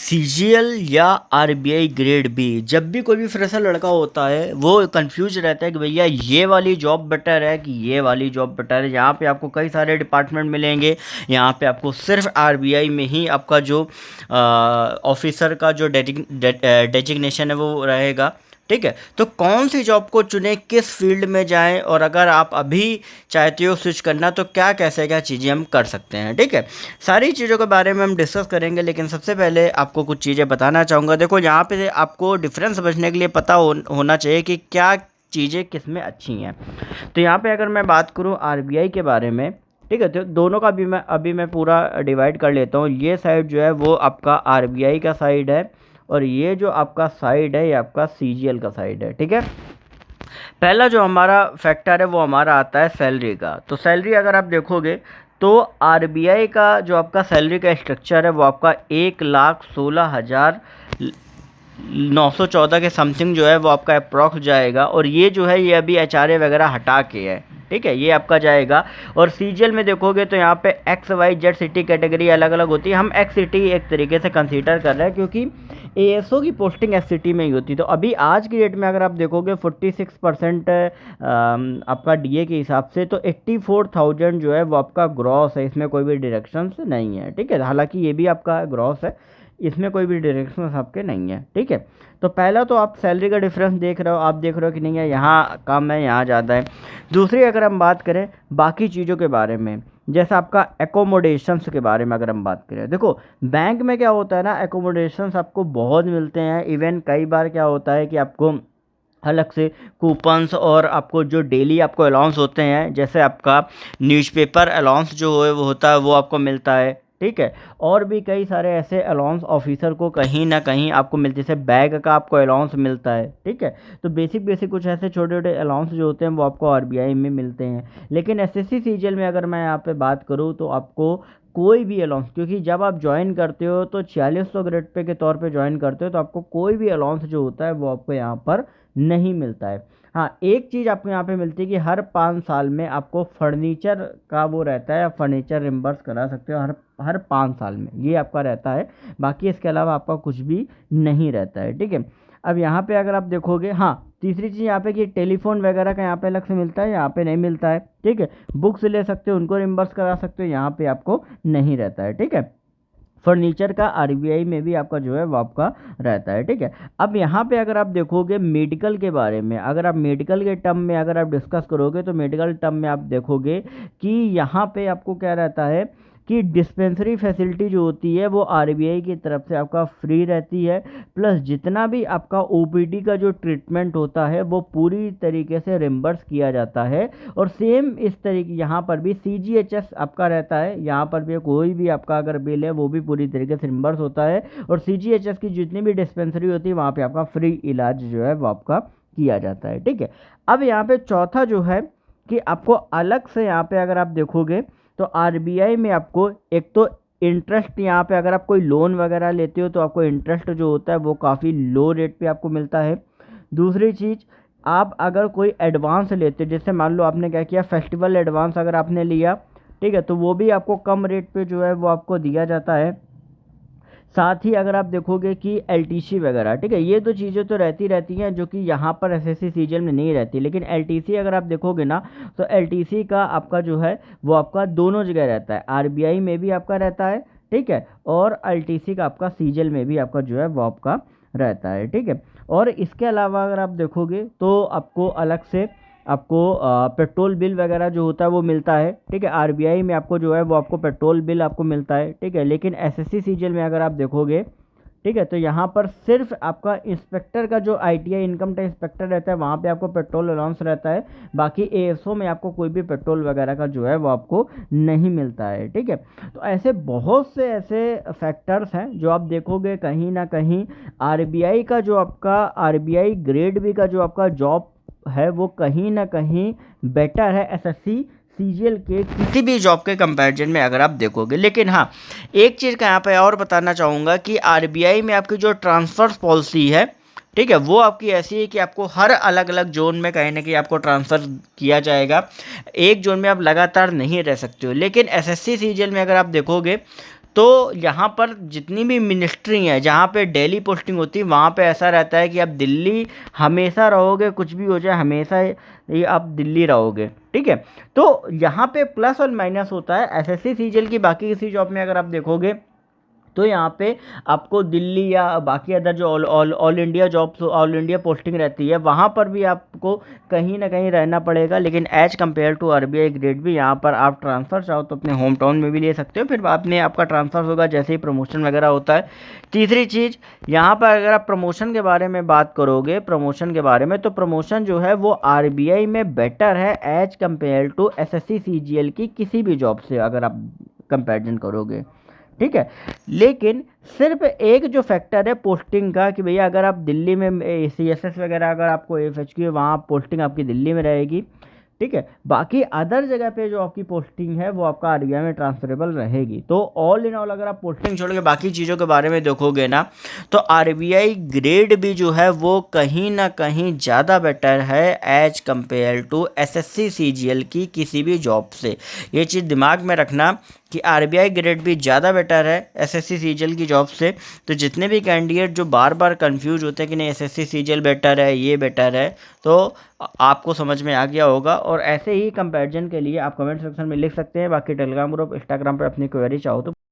CGL या RBI grade B, जब भी कोई भी फ्रेशर लड़का होता है वो कंफ्यूज रहता है कि भैया ये वाली जॉब बेटर है कि ये वाली जॉब बेटर है। यहाँ पे आपको कई सारे डिपार्टमेंट मिलेंगे। यहाँ पे आपको सिर्फ आरबीआई में ही आपका जो ऑफिसर का जो डेजिग्नेशन है वो रहेगा। ठीक है, तो कौन सी जॉब को चुने, किस फील्ड में जाएं, और अगर आप अभी चाहते हो स्विच करना तो क्या कैसे क्या चीज़ें हम कर सकते हैं। ठीक है, सारी चीज़ों के बारे में हम डिस्कस करेंगे, लेकिन सबसे पहले आपको कुछ चीज़ें बताना चाहूँगा। देखो, यहाँ पे आपको डिफरेंस समझने के लिए पता होना चाहिए कि क्या चीज़ें किस में अच्छी हैं। तो यहाँ पे अगर मैं बात करूँ आरबीआई के बारे में, ठीक है, तो दोनों का भी मैं अभी पूरा डिवाइड कर लेता हूँ। ये साइड जो है वो आपका आरबीआई का साइड है, और ये जो आपका साइड है ये आपका सीजीएल का साइड है। ठीक है, पहला जो हमारा फैक्टर है वो हमारा आता है सैलरी का। तो सैलरी अगर आप देखोगे तो आरबीआई का जो आपका सैलरी का स्ट्रक्चर है वो आपका 1,16,914 के समथिंग जो है वो आपका अप्रॉक्स जाएगा। और ये जो है ये अभी एचआरए वगैरह हटा के है। ठीक है, ये आपका जाएगा। और सीजीएल में देखोगे तो यहाँ पे X Y Z city category अलग अलग होती है। हम एक्स सिटी एक तरीके से कंसीडर कर रहे हैं क्योंकि एएसओ की पोस्टिंग एस सिटी में ही होती है। तो अभी आज की डेट में अगर आप देखोगे 46% आपका डीए के हिसाब से, तो 84,000 जो है वो आपका ग्रॉस है। इसमें कोई भी डिडक्शन नहीं है। ठीक है, हालांकि ये भी आपका ग्रॉस है, इसमें कोई भी डिडक्शन आपके नहीं है। ठीक है, तो पहला तो आप सैलरी का डिफरेंस देख रहे हो, आप देख रहे हो कि नहीं है यहाँ कम है यहाँ ज़्यादा है। दूसरी अगर हम बात करें बाकी चीज़ों के बारे में, जैसे आपका एकोमोडेशंस के बारे में अगर हम बात करें, देखो बैंक में क्या होता है ना, एकोमोडेशंस आपको बहुत मिलते हैं। इवन कई बार क्या होता है कि आपको अलग से कूपन्स और आपको जो डेली आपको अलाउंस होते हैं, जैसे आपका न्यूज़पेपर अलाउंस जो है वो होता है वो आपको मिलता है। ठीक है, और भी कई सारे ऐसे अलाउंस ऑफिसर को कहीं ना कहीं आपको मिलते हैं, जैसे बैग का आपको अलाउंस मिलता है। ठीक है, तो बेसिक कुछ ऐसे छोटे छोटे अलाउंस जो होते हैं वो आपको आरबीआई में मिलते हैं। लेकिन एसएससी सीजीएल में अगर मैं यहाँ पे बात करूँ तो आपको कोई भी अलाउंस, क्योंकि जब आप ज्वाइन करते हो तो 4600 ग्रेड पे के तौर पे ज्वाइन करते हो, तो आपको कोई भी अलाउंस जो होता है वो आपको यहाँ पर नहीं मिलता है। हाँ, एक चीज़ आपको यहाँ पे मिलती है कि हर 5 साल में आपको फर्नीचर का वो रहता है, आप फर्नीचर रिम्बर्स करा सकते हो हर 5 साल में, ये आपका रहता है। बाकी इसके अलावा आपका कुछ भी नहीं रहता है। ठीक है, अब यहाँ पे अगर आप देखोगे, हाँ, तीसरी चीज़ यहाँ पे कि टेलीफोन वगैरह का यहाँ पे अलग से मिलता है, यहाँ पे नहीं मिलता है। ठीक है, बुक्स ले सकते हो, उनको रिम्बर्स करा सकते हो, यहाँ पे आपको नहीं रहता है। ठीक है, फर्नीचर का आरबीआई में भी आपका जो है वो आपका रहता है। ठीक है, अब यहाँ पे अगर आप देखोगे मेडिकल के बारे में, अगर आप मेडिकल के टर्म में अगर आप डिस्कस करोगे तो मेडिकल टर्म में आप देखोगे कि यहाँ पे आपको क्या रहता है कि डिस्पेंसरी फैसिलिटी जो होती है वो आरबीआई की तरफ से आपका फ्री रहती है। प्लस जितना भी आपका ओपीडी का जो ट्रीटमेंट होता है वो पूरी तरीके से रिम्बर्स किया जाता है। और सेम इस तरीके यहाँ पर भी सीजीएचएस आपका रहता है, यहाँ पर भी कोई भी आपका अगर बिल है वो भी पूरी तरीके से रिम्बर्स होता है। और सीजीएचएस की जितनी भी डिस्पेंसरी होती है वहाँ पे आपका फ्री इलाज जो है वो आपका किया जाता है। ठीक है, अब यहाँ पे चौथा जो है कि आपको अलग से यहाँ पे अगर आप देखोगे तो आरबीआई में आपको एक तो इंटरेस्ट, यहाँ पे अगर आप कोई लोन वगैरह लेते हो तो आपको इंटरेस्ट जो होता है वो काफ़ी लो रेट पे आपको मिलता है। दूसरी चीज़, आप अगर कोई एडवांस लेते हो, जैसे मान लो आपने क्या किया, फेस्टिवल एडवांस अगर आपने लिया, ठीक है, तो वो भी आपको कम रेट पे जो है वो आपको दिया जाता है। साथ ही अगर आप देखोगे कि एलटीसी वगैरह, ठीक है, ये तो चीज़ें तो रहती हैं जो कि यहाँ पर एसएससी सीजीएल में नहीं रहती। लेकिन एलटीसी अगर आप देखोगे ना तो एलटीसी का आपका जो है वो आपका दोनों जगह रहता है, आरबीआई में भी आपका रहता है। ठीक है, और एलटीसी का आपका सीजीएल में भी आपका जो है वो आपका रहता है। ठीक है, और इसके अलावा अगर आप देखोगे तो आपको अलग से आपको पेट्रोल बिल वगैरह जो होता है वो मिलता है। ठीक है, आरबीआई में आपको जो है वो आपको पेट्रोल बिल आपको मिलता है। ठीक है, लेकिन एसएससी सीजीएल में अगर आप देखोगे, ठीक है, तो यहाँ पर सिर्फ आपका इंस्पेक्टर का जो आईटीआई इनकम टैक्स इंस्पेक्टर रहता है वहाँ पे आपको पेट्रोल अलाउंस रहता है। बाकी एएसओ में आपको कोई भी पेट्रोल वगैरह का जो है वो आपको नहीं मिलता है। ठीक है, तो ऐसे बहुत से ऐसे फैक्टर्स हैं जो आप देखोगे कहीं ना कहीं आरबीआई का जो आपका आरबीआई ग्रेड बी का जो आपका जॉब है वो कहीं ना कहीं बेटर है एसएससी सीजीएल के किसी भी जॉब के कंपैरिजन में अगर आप देखोगे। लेकिन हाँ, एक चीज़ का यहाँ पे और बताना चाहूँगा कि आरबीआई में आपकी जो ट्रांसफ़र पॉलिसी है, ठीक है, वो आपकी ऐसी है कि आपको हर अलग अलग जोन में कहीं ना कहीं आपको ट्रांसफ़र किया जाएगा। एक जोन में आप लगातार नहीं रह सकते हो। लेकिन एसएससी सीजीएल में अगर आप देखोगे तो यहाँ पर जितनी भी मिनिस्ट्री है जहाँ पे डेली पोस्टिंग होती है वहाँ पे ऐसा रहता है कि आप दिल्ली हमेशा रहोगे, कुछ भी हो जाए हमेशा ये आप दिल्ली रहोगे, ठीक है। तो यहाँ पे प्लस और माइनस होता है। एसएससी सीजीएल की बाकी किसी जॉब में अगर आप देखोगे तो यहाँ पे आपको दिल्ली या बाकी अदर जो all India jobs, all India posting रहती है वहाँ पर भी आपको कहीं ना कहीं रहना पड़ेगा। लेकिन as compare to RBI grade भी यहाँ पर आप ट्रांसफ़र चाहो तो अपने होम टाउन में भी ले सकते हो, फिर बाद में आपका ट्रांसफ़र होगा जैसे ही प्रमोशन वगैरह होता है। तीसरी चीज़ यहाँ पर अगर आप प्रमोशन के बारे में बात करोगे, प्रमोशन के बारे में, तो प्रमोशन जो है वो आरबीआई में बेटर है as compare to SSC CGL की किसी भी जॉब से अगर आप कंपैरिजन करोगे, ठीक है। लेकिन सिर्फ एक जो फैक्टर है पोस्टिंग का कि भैया अगर आप दिल्ली में सीएसएस वगैरह अगर आपको एफएचक्यू है वहाँ पोस्टिंग आपकी दिल्ली में रहेगी, ठीक है। बाकी अदर जगह पे जो आपकी पोस्टिंग है वो आपका आरबीआई में ट्रांसफरेबल रहेगी। तो ऑल इन ऑल अगर आप पोस्टिंग छोड़ के बाकी चीज़ों के बारे में देखोगे ना तो आरबीआई ग्रेड भी जो है वो कहीं ना कहीं ज़्यादा बेटर है as compare to SSC CGL की किसी भी जॉब से। ये चीज़ दिमाग में रखना कि आरबीआई ग्रेड भी ज़्यादा बेटर है एसएससी सीजीएल की जॉब से। तो जितने भी कैंडिडेट जो बार बार कंफ्यूज होते हैं कि नहीं एसएससी सीजीएल बेटर है, ये बेटर है, तो आपको समझ में आ गया होगा। और ऐसे ही कंपैरिजन के लिए आप कमेंट सेक्शन में लिख सकते हैं। बाकी टेलीग्राम ग्रुप, इंस्टाग्राम पर अपनी क्वेरी चाहो तो